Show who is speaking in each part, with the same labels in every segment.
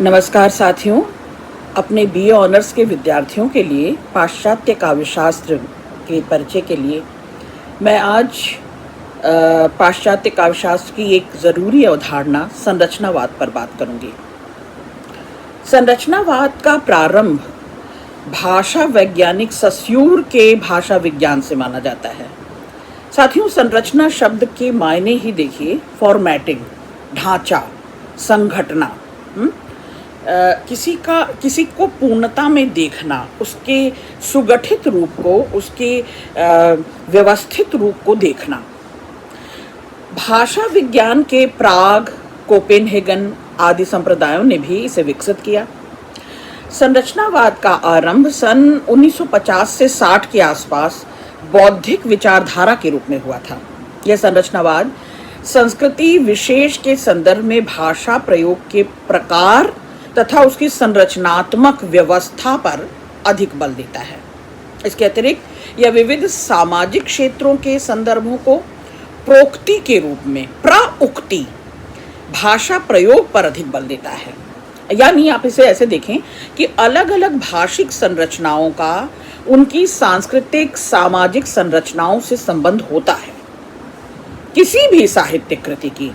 Speaker 1: नमस्कार साथियों। अपने बीए ऑनर्स के विद्यार्थियों के लिए पाश्चात्य काव्यशास्त्र के परिचय के लिए मैं आज पाश्चात्य काव्यशास्त्र की एक ज़रूरी अवधारणा संरचनावाद पर बात करूंगी। संरचनावाद का प्रारंभ भाषा वैज्ञानिक सस्यूर के भाषा विज्ञान से माना जाता है। साथियों, संरचना शब्द के मायने ही देखिए, फॉर्मेटिंग, ढांचा, संघटना, किसी को पूर्णता में देखना, उसके सुगठित रूप को, उसके व्यवस्थित रूप को देखना। भाषा विज्ञान के प्राग, कोपेनहेगन आदि संप्रदायों ने भी इसे विकसित किया। संरचनावाद का आरंभ सन 1950 से 60 के आसपास बौद्धिक विचारधारा के रूप में हुआ था। यह संरचनावाद संस्कृति विशेष के संदर्भ में भाषा प्रयोग के प्रकार तथा उसकी संरचनात्मक व्यवस्था पर अधिक बल देता है। इसके अतिरिक्त यह विविध सामाजिक क्षेत्रों के संदर्भों को प्रोक्ति के रूप में, प्रउक्ति भाषा प्रयोग पर अधिक बल देता है। यानी आप इसे ऐसे देखें कि अलग अलग भाषिक संरचनाओं का उनकी सांस्कृतिक सामाजिक संरचनाओं से संबंध होता है। किसी भी साहित्यिक कृति की,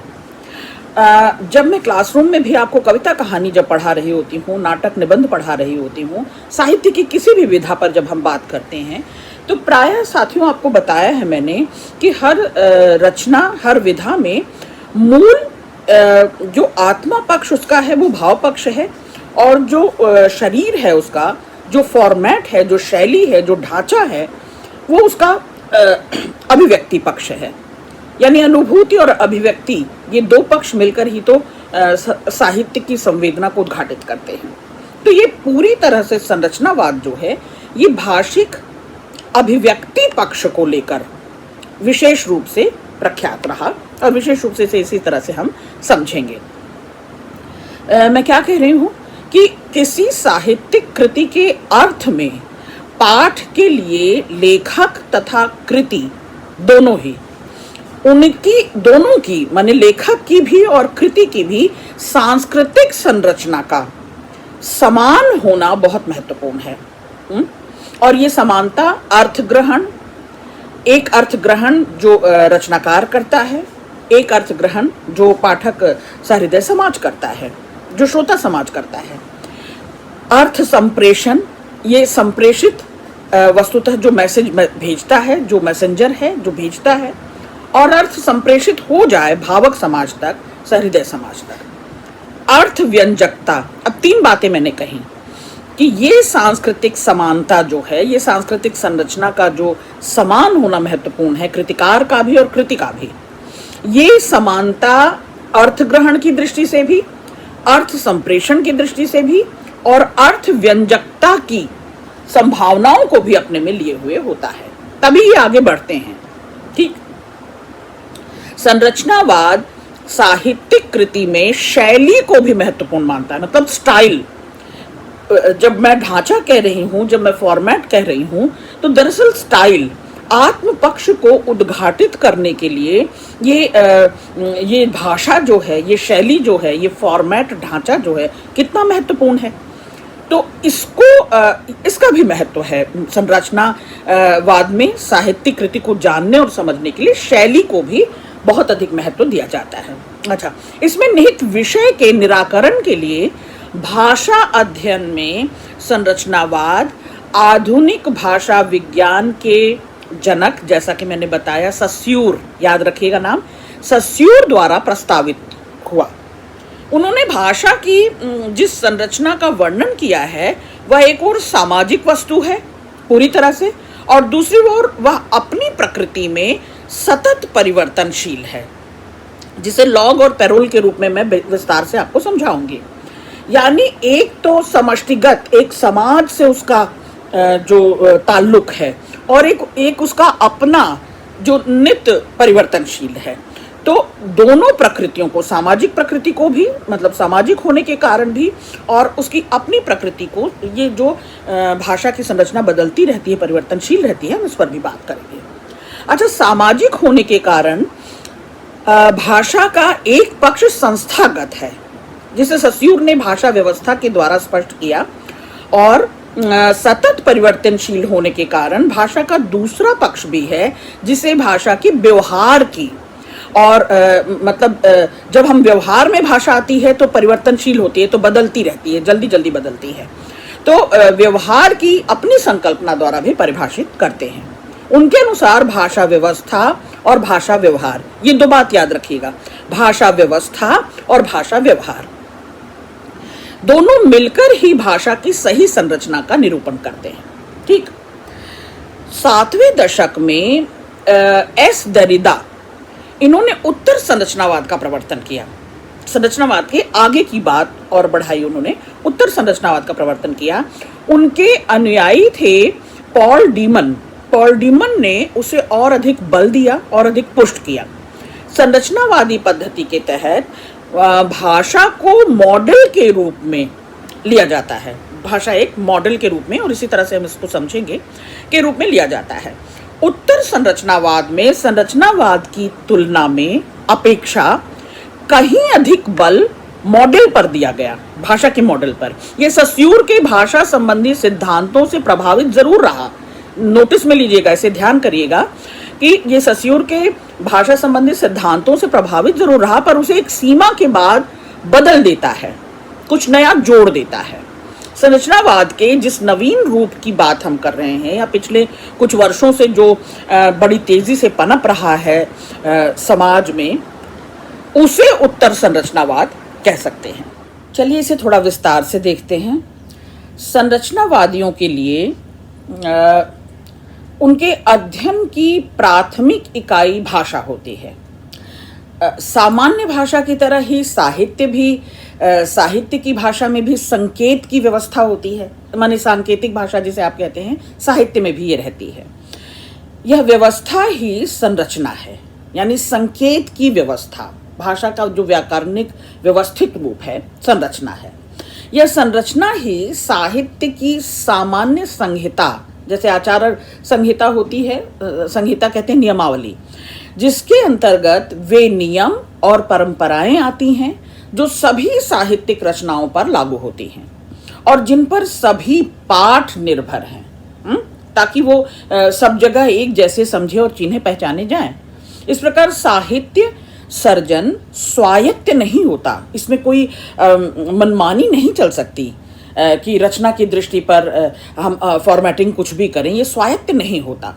Speaker 1: जब मैं क्लासरूम में भी आपको कविता कहानी जब पढ़ा रही होती हूँ, नाटक निबंध पढ़ा रही होती हूँ, साहित्य की किसी भी विधा पर जब हम बात करते हैं, तो प्रायः साथियों आपको बताया है मैंने कि हर रचना, हर विधा में मूल जो आत्मा पक्ष उसका है वो भाव पक्ष है, और जो शरीर है उसका, जो फॉर्मेट है, जो शैली है, जो ढांचा है, वो उसका अभिव्यक्ति पक्ष है। यानी अनुभूति और अभिव्यक्ति, ये दो पक्ष मिलकर ही तो साहित्य की संवेदना को उद्घाटित करते हैं। तो ये पूरी तरह से संरचनावाद जो है, ये भाषिक अभिव्यक्ति पक्ष को लेकर विशेष रूप से प्रख्यात रहा, और विशेष रूप से इसी तरह से हम समझेंगे। मैं क्या कह रही हूँ कि किसी साहित्यिक कृति के अर्थ में पाठ के लिए लेखक तथा कृति दोनों की माने लेखक की भी और कृति की भी सांस्कृतिक संरचना का समान होना बहुत महत्वपूर्ण है। और ये समानता अर्थग्रहण, एक अर्थग्रहण जो रचनाकार करता है, एक अर्थग्रहण जो पाठक सहृदय समाज करता है, जो श्रोता समाज करता है। अर्थ संप्रेषण, ये संप्रेषित वस्तुतः जो मैसेज भेजता है, जो मैसेंजर है जो भेजता है, और अर्थ संप्रेषित हो जाए भावक समाज तक, सहृदय समाज तक। अर्थ व्यंजकता, अब तीन बातें मैंने कही कि ये सांस्कृतिक समानता जो है, ये सांस्कृतिक संरचना का जो समान होना महत्वपूर्ण है, कृतिकार का भी और कृति का भी। ये समानता अर्थ ग्रहण की दृष्टि से भी, अर्थ संप्रेषण की दृष्टि से भी, और अर्थ व्यंजकता की संभावनाओं को भी अपने में लिए हुए होता है, तभी ये आगे बढ़ते हैं। ठीक। संरचनावाद साहित्यिक कृति में शैली को भी महत्वपूर्ण मानता है, मतलब स्टाइल। जब मैं ढांचा कह रही हूं, जब मैं फॉर्मेट कह रही हूं, तो दरअसल स्टाइल, आत्म पक्ष को उद्घाटित करने के लिए ये भाषा जो है, ये शैली जो है, ये फॉर्मेट ढांचा जो है, कितना महत्वपूर्ण है। तो इसका भी महत्व है। संरचनावाद में साहित्यिक कृति को जानने और समझने के लिए शैली को भी बहुत अधिक महत्व दिया जाता है। अच्छा, इसमें निहित विषय के निराकरण के लिए भाषा अध्ययन में संरचनावाद आधुनिक भाषा विज्ञान के जनक, जैसा कि मैंने बताया, सस्यूर, याद रखिएगा नाम, सस्यूर द्वारा प्रस्तावित हुआ। उन्होंने भाषा की जिस संरचना का वर्णन किया है, वह एक और सामाजिक वस्तु है पूरी तरह से, और दूसरी ओर वह अपनी प्रकृति में सतत परिवर्तनशील है, जिसे लॉग और पैरोल के रूप में मैं विस्तार से आपको समझाऊंगी। यानी एक तो समष्टिगत, एक समाज से उसका जो ताल्लुक है, और एक उसका अपना जो नित्य परिवर्तनशील है। तो दोनों प्रकृतियों को, सामाजिक प्रकृति को भी, मतलब सामाजिक होने के कारण भी, और उसकी अपनी प्रकृति को, ये जो भाषा की संरचना बदलती रहती है, परिवर्तनशील रहती है, हम इस पर भी बात करेंगे। अच्छा, सामाजिक होने के कारण भाषा का एक पक्ष संस्थागत है, जिसे सस्यूर ने भाषा व्यवस्था के द्वारा स्पष्ट किया। और सतत परिवर्तनशील होने के कारण भाषा का दूसरा पक्ष भी है, जिसे भाषा की व्यवहार की और जब हम व्यवहार में भाषा आती है तो परिवर्तनशील होती है, तो बदलती रहती है, जल्दी जल्दी बदलती है। तो व्यवहार की अपनी संकल्पना द्वारा भी परिभाषित करते हैं। उनके अनुसार भाषा व्यवस्था और भाषा व्यवहार, ये दो बात याद रखिएगा, भाषा व्यवस्था और भाषा व्यवहार दोनों मिलकर ही भाषा की सही संरचना का निरूपण करते हैं। ठीक, 7वें दशक में एस दरिदा, इन्होंने उत्तर संरचनावाद का प्रवर्तन किया। संरचनावाद के आगे की बात और बढ़ाई, उन्होंने उत्तर संरचनावाद का प्रवर्तन किया। उनके अनुयायी थे पॉल डीमन। पॉल डीमन ने उसे और अधिक बल दिया और अधिक पुष्ट किया। संरचनावादी पद्धति के तहत भाषा को मॉडल के रूप में लिया जाता है। भाषा एक मॉडल के रूप में, और इसी तरह से हम इसको समझेंगे, के रूप में लिया जाता है। उत्तर संरचनावाद में संरचनावाद की तुलना में अपेक्षा कहीं अधिक बल मॉडल पर दिया गया, भाषा के मॉडल पर। यह सस्यूर के भाषा संबंधी सिद्धांतों से प्रभावित जरूर रहा। नोटिस में लीजिएगा, इसे ध्यान करिएगा कि ये सस्यूर के भाषा संबंधी सिद्धांतों से प्रभावित जरूर रहा, पर उसे एक सीमा के बाद बदल देता है, कुछ नया जोड़ देता है। संरचनावाद के जिस नवीन रूप की बात हम कर रहे हैं, या पिछले कुछ वर्षों से जो बड़ी तेजी से पनप रहा है समाज में, उसे उत्तर संरचनावाद कह सकते हैं। चलिए इसे थोड़ा विस्तार से देखते हैं। संरचनावादियों के लिए उनके अध्ययन की प्राथमिक इकाई भाषा होती है। सामान्य भाषा की तरह ही साहित्य की भाषा में भी संकेत की व्यवस्था होती है, माने सांकेतिक भाषा जिसे आप कहते हैं, साहित्य में भी ये रहती है। यह व्यवस्था ही संरचना है, यानी संकेत की व्यवस्था, भाषा का जो व्याकरणिक व्यवस्थित रूप है, संरचना है। यह संरचना ही साहित्य की सामान्य संहिता, जैसे आचार संहिता होती है, संहिता कहते हैं नियमावली, जिसके अंतर्गत वे नियम और परंपराएं आती हैं जो सभी साहित्यिक रचनाओं पर लागू होती हैं और जिन पर सभी पाठ निर्भर हैं, ताकि वो सब जगह एक जैसे समझे और चिन्हे पहचाने जाएं। इस प्रकार साहित्य सर्जन स्वायत्त नहीं होता, इसमें कोई मनमानी नहीं चल सकती कि रचना की दृष्टि पर हम फॉर्मेटिंग कुछ भी करें, ये स्वायत्त नहीं होता,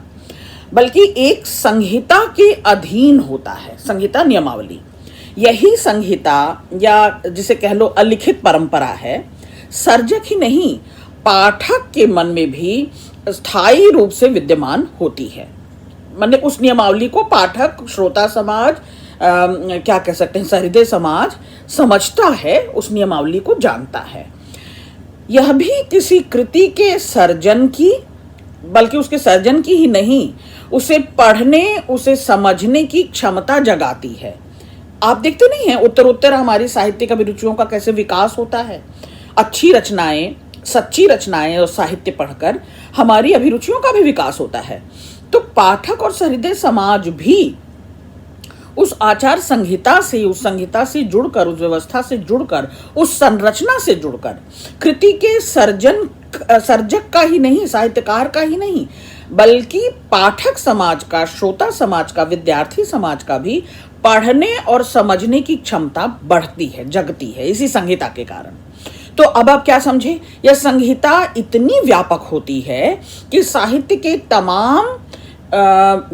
Speaker 1: बल्कि एक संहिता के अधीन होता है, संहिता नियमावली। यही संहिता, या जिसे कह लो अलिखित परंपरा है, सर्जक ही नहीं पाठक के मन में भी स्थायी रूप से विद्यमान होती है। मतलब उस नियमावली को पाठक, श्रोता समाज, क्या कह सकते हैं, सहृदय समाज समझता है, उस नियमावली को जानता है। यह भी किसी कृति के सर्जन की, बल्कि उसके सर्जन की ही नहीं, उसे पढ़ने, उसे समझने की क्षमता जगाती है। आप देखते नहीं हैं उत्तर हमारी साहित्यिक अभिरुचियों का कैसे विकास होता है। अच्छी रचनाएं, सच्ची रचनाएं और साहित्य पढ़कर हमारी अभिरुचियों का भी विकास होता है। तो पाठक और सहृदय समाज भी उस आचार संहिता से, उस संहिता से जुड़कर, उस व्यवस्था से जुड़कर, उस संरचना से जुड़कर कृति के सर्जक का ही नहीं, साहित्यकार का ही नहीं, बल्कि पाठक समाज का, श्रोता समाज का, विद्यार्थी समाज का भी पढ़ने और समझने की क्षमता बढ़ती है, जगती है, इसी संहिता के कारण। तो अब आप क्या समझे, यह संहिता इतनी व्यापक होती है कि साहित्य के तमाम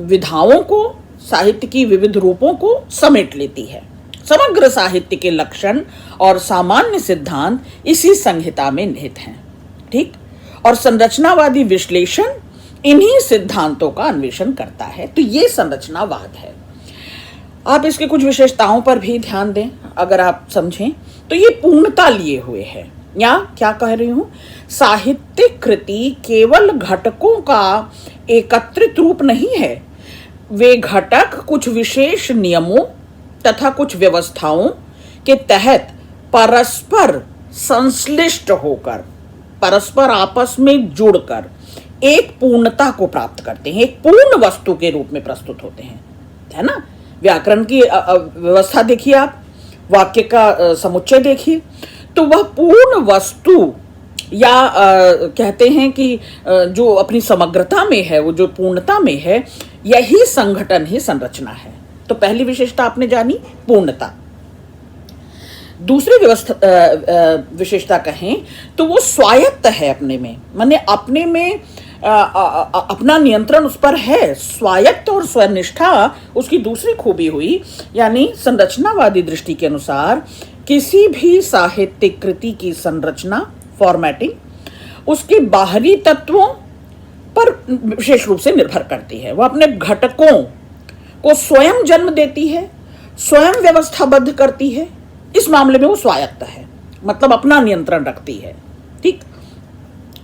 Speaker 1: विधाओं को, साहित्य की विविध रूपों को समेट लेती है। समग्र साहित्य के लक्षण और सामान्य सिद्धांत इसी संहिता में निहित हैं। ठीक, और संरचनावादी विश्लेषण इन्हीं सिद्धांतों का अन्वेषण करता है। तो ये संरचनावाद है। आप इसके कुछ विशेषताओं पर भी ध्यान दें, अगर आप समझें तो ये पूर्णता लिए हुए है। या क्या कह रही हूं, साहित्यिक कृति केवल घटकों का एकत्रित रूप नहीं है, वे घटक कुछ विशेष नियमों तथा कुछ व्यवस्थाओं के तहत परस्पर संश्लिष्ट होकर, परस्पर आपस में जुड़कर एक पूर्णता को प्राप्त करते हैं, एक पूर्ण वस्तु के रूप में प्रस्तुत होते हैं, है ना। व्याकरण की व्यवस्था देखिए आप, वाक्य का समुच्चय देखिए, तो वह पूर्ण वस्तु या कहते हैं कि जो अपनी समग्रता में है, वो जो पूर्णता में है, यही संगठन ही संरचना है। तो पहली विशेषता आपने जानी, पूर्णता। दूसरी विशेषता कहें तो वो स्वायत्त है अपने में, माने अपने में अपना नियंत्रण उस पर है। स्वायत्त और स्वनिष्ठा उसकी दूसरी खूबी हुई। यानी संरचनावादी दृष्टि के अनुसार किसी भी साहित्यिक कृति की संरचना, फॉर्मेटिंग उसके बाहरी तत्वों पर विशेष रूप से निर्भर करती है। वह अपने घटकों को स्वयं जन्म देती है, स्वयं व्यवस्थाबद्ध करती है। इस मामले में वो स्वायत्त है, मतलब अपना नियंत्रण रखती है। ठीक,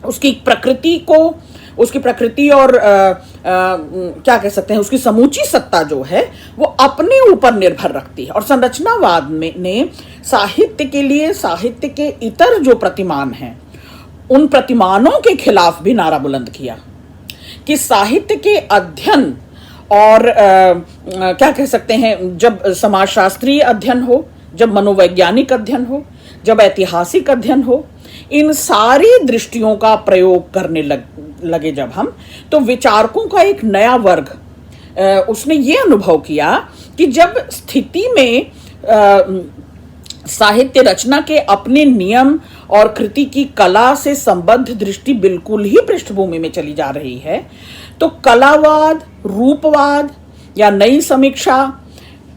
Speaker 1: उसकी प्रकृति और क्या कह सकते हैं, उसकी समूची सत्ता जो है वो अपने ऊपर निर्भर रखती है। और संरचनावाद में ने साहित्य के लिए साहित्य के इतर जो प्रतिमान हैं, उन प्रतिमानों के खिलाफ भी नारा बुलंद किया कि साहित्य के अध्ययन और क्या कह सकते हैं, जब समाजशास्त्रीय अध्ययन हो, जब मनोवैज्ञानिक अध्ययन हो, जब ऐतिहासिक अध्ययन हो, इन सारी दृष्टियों का प्रयोग करने लगे जब हम, तो विचारकों का एक नया वर्ग उसने ये अनुभव किया कि जब स्थिति में साहित्य रचना के अपने नियम और कृति की कला से संबद्ध दृष्टि बिल्कुल ही पृष्ठभूमि में चली जा रही है, तो कलावाद, रूपवाद या नई समीक्षा,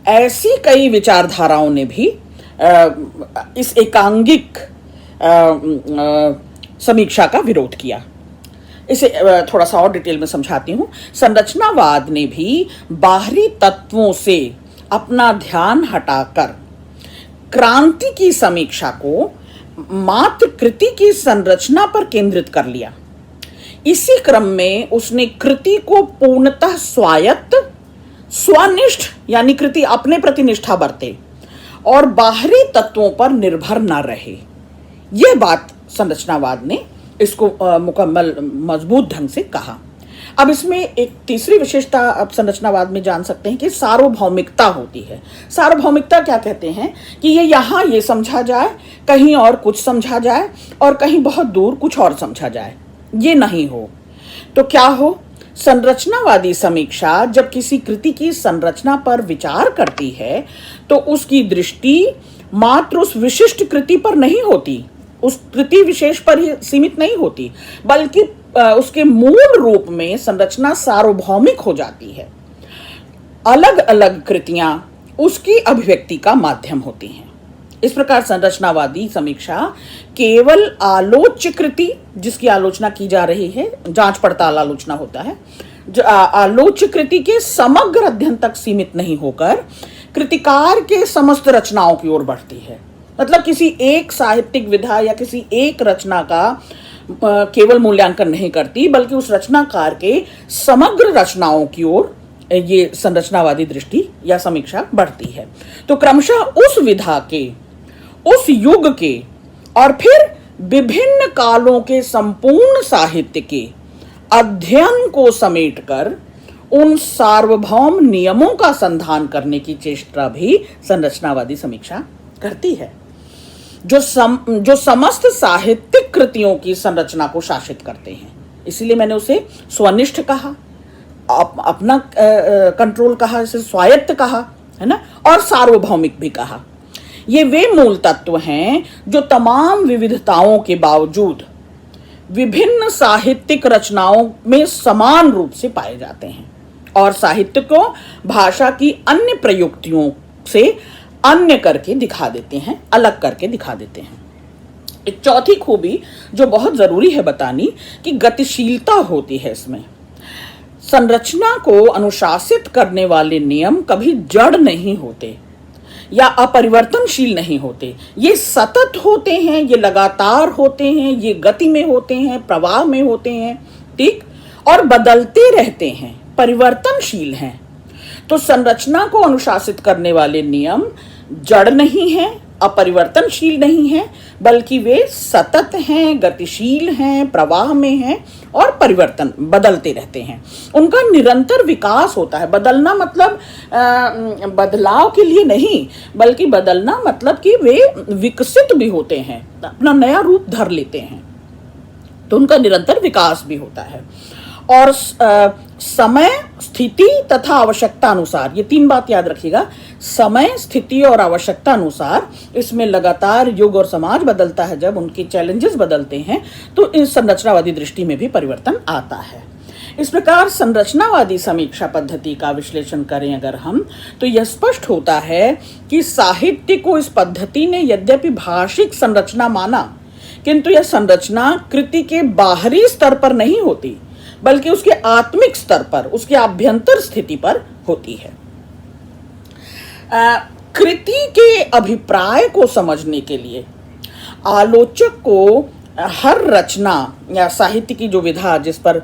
Speaker 1: ऐसी कई विचारधाराओं ने भी इस एकांगिक समीक्षा का विरोध किया। इसे थोड़ा सा और डिटेल में समझाती हूँ। संरचनावाद ने भी बाहरी तत्वों से अपना ध्यान हटाकर क्रांति की समीक्षा को मात्र कृति की संरचना पर केंद्रित कर लिया। इसी क्रम में उसने कृति को पूर्णतः स्वायत्त, स्वनिष्ठ यानी कृति अपने प्रति निष्ठा बरते और बाहरी तत्वों पर निर्भर न रहे। यह बात संरचनावाद ने इसको मुकम्मल मजबूत ढंग से कहा। अब इसमें एक तीसरी विशेषता आप संरचनावाद में जान सकते हैं कि सार्वभौमिकता होती है। सार्वभौमिकता क्या कहते हैं कि ये यहाँ ये समझा जाए, कहीं और कुछ समझा जाए और कहीं बहुत दूर कुछ और समझा जाए, ये नहीं हो। तो क्या हो? संरचनावादी समीक्षा जब किसी कृति की संरचना पर विचार करती है तो उसकी दृष्टि मात्र उस विशिष्ट कृति पर नहीं होती, उस कृति विशेष पर ही सीमित नहीं होती, बल्कि उसके मूल रूप में संरचना सार्वभौमिक हो जाती है। अलग अलग कृतियां उसकी अभिव्यक्ति का माध्यम होती हैं। इस प्रकार संरचनावादी समीक्षा केवल आलोच्य कृति, जिसकी आलोचना की जा रही है, जांच पड़ताल आलोचना होता है, जो आलोच्य कृति के समग्र अध्ययन तक सीमित नहीं होकर कृतिकार के समस्त रचनाओं की ओर बढ़ती है। मतलब किसी एक साहित्यिक विधा या किसी एक रचना का केवल मूल्यांकन नहीं करती, बल्कि उस रचनाकार के समग्र रचनाओं की ओर ये संरचनावादी दृष्टि या समीक्षा बढ़ती है। तो क्रमशः उस विधा के, उस युग के और फिर विभिन्न कालों के संपूर्ण साहित्य के अध्ययन को समेटकर उन सार्वभौम नियमों का संधान करने की चेष्टा भी संरचनावादी समीक्षा करती है, जो समस्त साहित्यिक कृतियों की संरचना को शासित करते हैं। इसीलिए मैंने उसे स्वनिष्ठ कहा, अपना कंट्रोल कहा, इसे स्वायत्त कहा, है ना, और सार्वभौमिक भी कहा। ये वे मूल तत्व हैं जो तमाम विविधताओं के बावजूद विभिन्न साहित्यिक रचनाओं में समान रूप से पाए जाते हैं और साहित्य को भाषा की अन्य प्रयुक्तियों से अन्य करके दिखा देते हैं, अलग करके दिखा देते हैं। एक चौथी खूबी जो बहुत जरूरी है बतानी कि गतिशीलता होती है इसमें। संरचना को अनुशासित करने वाले नियम कभी जड़ नहीं होते या अपरिवर्तनशील नहीं होते, ये सतत होते हैं, ये लगातार होते हैं, ये गति में होते हैं, प्रवाह में होते हैं, ठीक, और बदलते रहते हैं, परिवर्तनशील हैं। तो संरचना को अनुशासित करने वाले नियम जड़ नहीं हैं, अपरिवर्तनशील नहीं हैं, बल्कि वे सतत हैं, गतिशील हैं, प्रवाह में हैं और परिवर्तन बदलते रहते हैं। उनका निरंतर विकास होता है। बदलना मतलब बदलाव के लिए नहीं, बल्कि बदलना मतलब कि वे विकसित भी होते हैं, अपना नया रूप धर लेते हैं, तो उनका निरंतर विकास भी होता है। और समय, स्थिति तथा आवश्यकता अनुसार, ये तीन बात याद रखिएगा, समय, स्थिति और आवश्यकता अनुसार इसमें लगातार युग और समाज बदलता है। जब उनके चैलेंजेस बदलते हैं तो इस संरचनावादी दृष्टि में भी परिवर्तन आता है। इस प्रकार संरचनावादी समीक्षा पद्धति का विश्लेषण करें अगर हम, तो यह स्पष्ट होता है कि साहित्य को इस पद्धति ने यद्यपि भाषिक संरचना माना, किंतु यह संरचना कृति के बाहरी स्तर पर नहीं होती, बल्कि उसके आत्मिक स्तर पर, उसके आभ्यंतर स्थिति पर होती है। कृति के अभिप्राय को समझने के लिए आलोचक को हर रचना या साहित्य की जो विधा जिस पर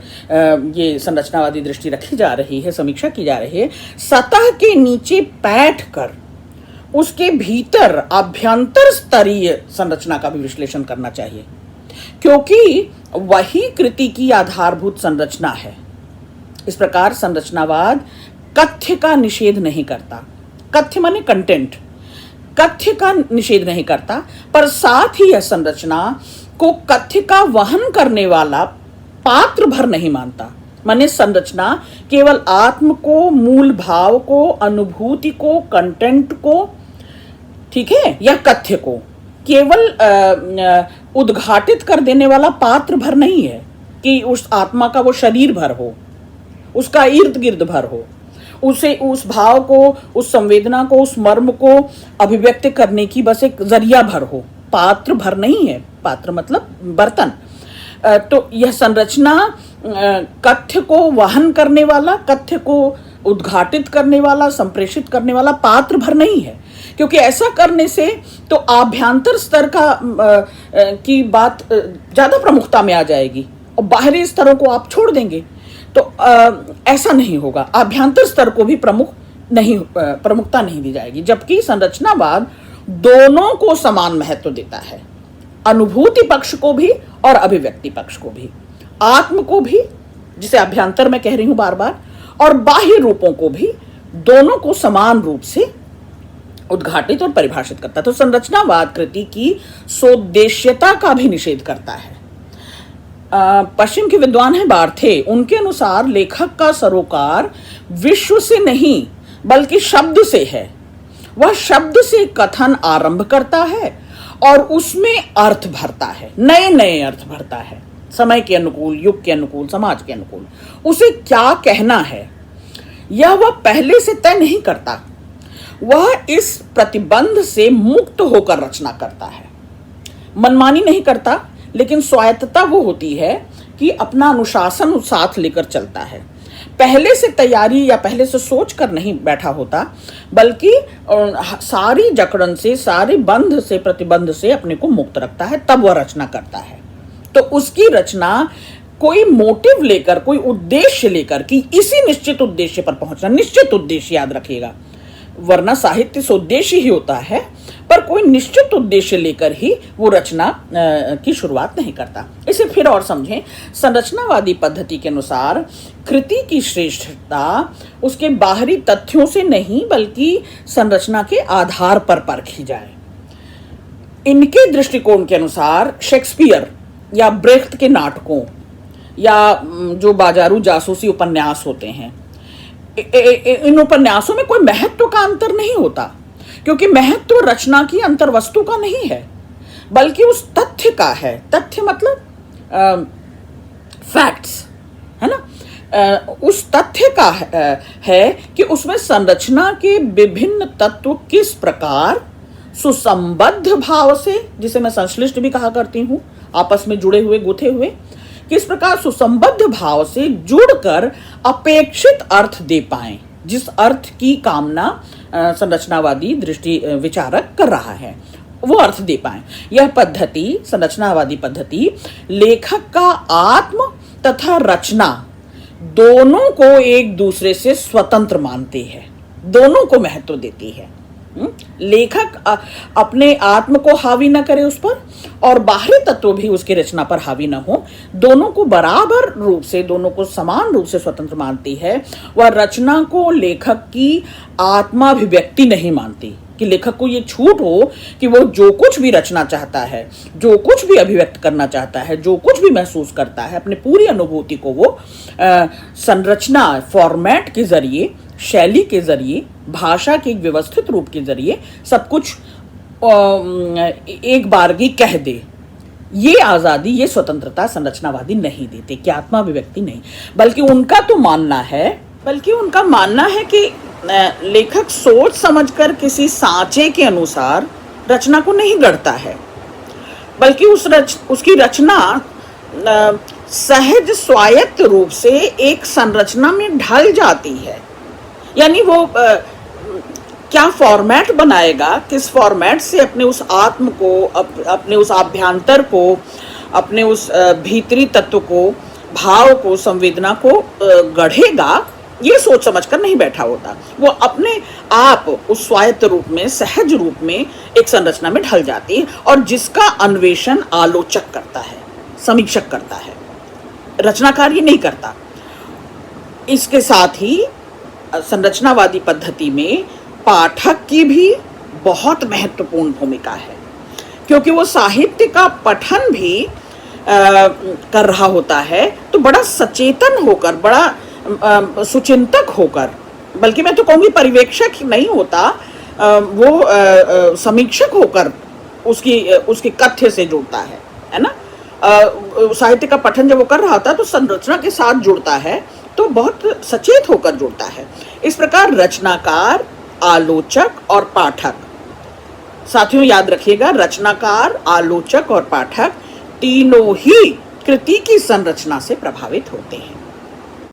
Speaker 1: ये संरचनावादी दृष्टि रखी जा रही है, समीक्षा की जा रही है, सतह के नीचे बैठ कर उसके भीतर आभ्यंतर स्तरीय संरचना का भी विश्लेषण करना चाहिए, क्योंकि वही कृति की आधारभूत संरचना है। इस प्रकार संरचनावाद कथ्य का निषेध नहीं करता, कथ्य माने कंटेंट, कथ्य का निषेध नहीं करता, पर साथ ही यह संरचना को कथ्य का वहन करने वाला पात्र भर नहीं मानता। माने संरचना केवल आत्म को, मूल भाव को, अनुभूति को, कंटेंट को, ठीक है, या कथ्य को केवल उद्घाटित कर देने वाला पात्र भर नहीं है कि उस आत्मा का वो शरीर भर हो, उसका इर्द गिर्द भर हो, उसे उस भाव को, उस संवेदना को, उस मर्म को अभिव्यक्त करने की बस एक जरिया भर हो, पात्र भर नहीं है। पात्र मतलब बर्तन। तो यह संरचना कथ्य को वहन करने वाला, कथ्य को उद्घाटित करने वाला, संप्रेषित करने वाला पात्र भर नहीं है, क्योंकि ऐसा करने से तो आभ्यंतर स्तर की बात ज्यादा प्रमुखता में आ जाएगी और बाहरी स्तरों को आप छोड़ देंगे। तो ऐसा नहीं होगा, आभ्यंतर स्तर को भी प्रमुखता नहीं दी जाएगी। जबकि संरचनावाद दोनों को समान महत्व देता है, अनुभूति पक्ष को भी और अभिव्यक्ति पक्ष को भी, आत्म को भी, जिसे अभ्यंतर में कह रही हूं बार बार, और बाह्य रूपों को भी, दोनों को समान रूप से उद्घाटित और परिभाषित करता है। तो संरचनावाद कृति की सोद्देश्यता का भी निषेध करता है। पश्चिम के विद्वान हैं बार्थे, उनके अनुसार लेखक का सरोकार विश्व से नहीं बल्कि शब्द से है। वह शब्द से कथन आरंभ करता है और उसमें अर्थ भरता है, नए नए अर्थ भरता है, समय के अनुकूल, युग के अनुकूल, समाज के अनुकूल। उसे क्या कहना है यह वह पहले से तय नहीं करता, वह इस प्रतिबंध से मुक्त होकर रचना करता है। मनमानी नहीं करता, लेकिन स्वायत्तता वो होती है कि अपना अनुशासन साथ लेकर चलता है। पहले से तैयारी या पहले से सोच कर नहीं बैठा होता, बल्कि सारी जकड़न से, सारे बंध से, प्रतिबंध से अपने को मुक्त रखता है, तब वह रचना करता है। तो उसकी रचना कोई मोटिव लेकर, कोई उद्देश्य लेकर कि इसी निश्चित उद्देश्य पर पहुंचना, निश्चित उद्देश्य याद रखिएगा, वरना साहित्य सोद्देश्य ही होता है, पर कोई निश्चित उद्देश्य लेकर ही वो रचना की शुरुआत नहीं करता। इसे फिर और समझें, संरचनावादी पद्धति के अनुसार कृति की श्रेष्ठता उसके बाहरी तथ्यों से नहीं बल्कि संरचना के आधार पर परखी जाए। इनके दृष्टिकोण के अनुसार शेक्सपियर या ब्रेख्त के नाटकों या जो बाजारू जासूसी उपन्यास होते हैं, इन उपन्यासों में कोई महत्व का अंतर नहीं होता, क्योंकि महत्व रचना की अंतर वस्तु का नहीं है, बल्कि उस तथ्य का है। तथ्य मतलब फैक्ट्स, है ना। उस तथ्य का है कि उसमें संरचना के विभिन्न तत्व किस प्रकार सुसंबद्ध भाव से, जिसे मैं संश्लिष्ट भी कहा करती हूं, आपस में जुड़े हुए, गुथे हुए, किस प्रकार सुसंबद्ध भाव से जुड़कर अपेक्षित अर्थ दे पाएं, जिस अर्थ की कामना संरचनावादी दृष्टि विचारक कर रहा है, वो अर्थ दे पाएं। यह पद्धति, संरचनावादी पद्धति, लेखक का आत्म तथा रचना दोनों को एक दूसरे से स्वतंत्र मानती है, दोनों को महत्व देती है। लेखक अपने आत्म को हावी न करे उस पर और बाहरी तत्व भी उसकी रचना पर हावी न हो, दोनों को बराबर रूप से, दोनों को समान रूप से स्वतंत्र मानती है। वह रचना को लेखक की आत्माभिव्यक्ति नहीं मानती कि लेखक को ये छूट हो कि वो जो कुछ भी रचना चाहता है, जो कुछ भी अभिव्यक्त करना चाहता है, जो कुछ भी महसूस करता है, अपनी पूरी अनुभूति को वो संरचना, फॉर्मेट के जरिए, शैली के जरिए, भाषा के एक व्यवस्थित रूप के जरिए सब कुछ एक बारगी कह दे। ये आज़ादी, ये स्वतंत्रता संरचनावादी नहीं देते कि आत्माभिव्यक्ति नहीं, बल्कि उनका मानना है कि लेखक सोच समझकर किसी सांचे के अनुसार रचना को नहीं गढ़ता है, बल्कि उसकी रचना सहज स्वायत्त रूप से एक संरचना में ढल जाती है। यानी वो क्या फॉर्मेट बनाएगा, किस फॉर्मेट से अपने उस आत्म को, अपने उस आभ्यंतर को, अपने उस भीतरी तत्व को, भाव को, संवेदना को गढ़ेगा, ये सोच समझकर नहीं बैठा होता। वो अपने आप उस स्वायत्त रूप में, सहज रूप में एक संरचना में ढल जाती है और जिसका अन्वेषण आलोचक करता है, समीक्षक करता है, रचनाकार ये नहीं करता। इसके साथ ही संरचनावादी पद्धति में पाठक की भी बहुत महत्वपूर्ण भूमिका है, क्योंकि वो साहित्य का पठन भी कर रहा होता है, तो बड़ा सचेतन होकर, बड़ा सुचिंतक होकर, बल्कि मैं तो कहूँगी परिवेक्षक नहीं होता, वो समीक्षक होकर उसके कथ्य से जुड़ता है ना। साहित्य का पठन जब वो कर रहा होता है तो संरचना के साथ जुड़ता है, तो बहुत सचेत होकर जुड़ता है। इस प्रकार रचनाकार, आलोचक और पाठक, साथियों याद रखिएगा, रचनाकार, आलोचक और पाठक तीनों ही कृति की संरचना से प्रभावित होते हैं।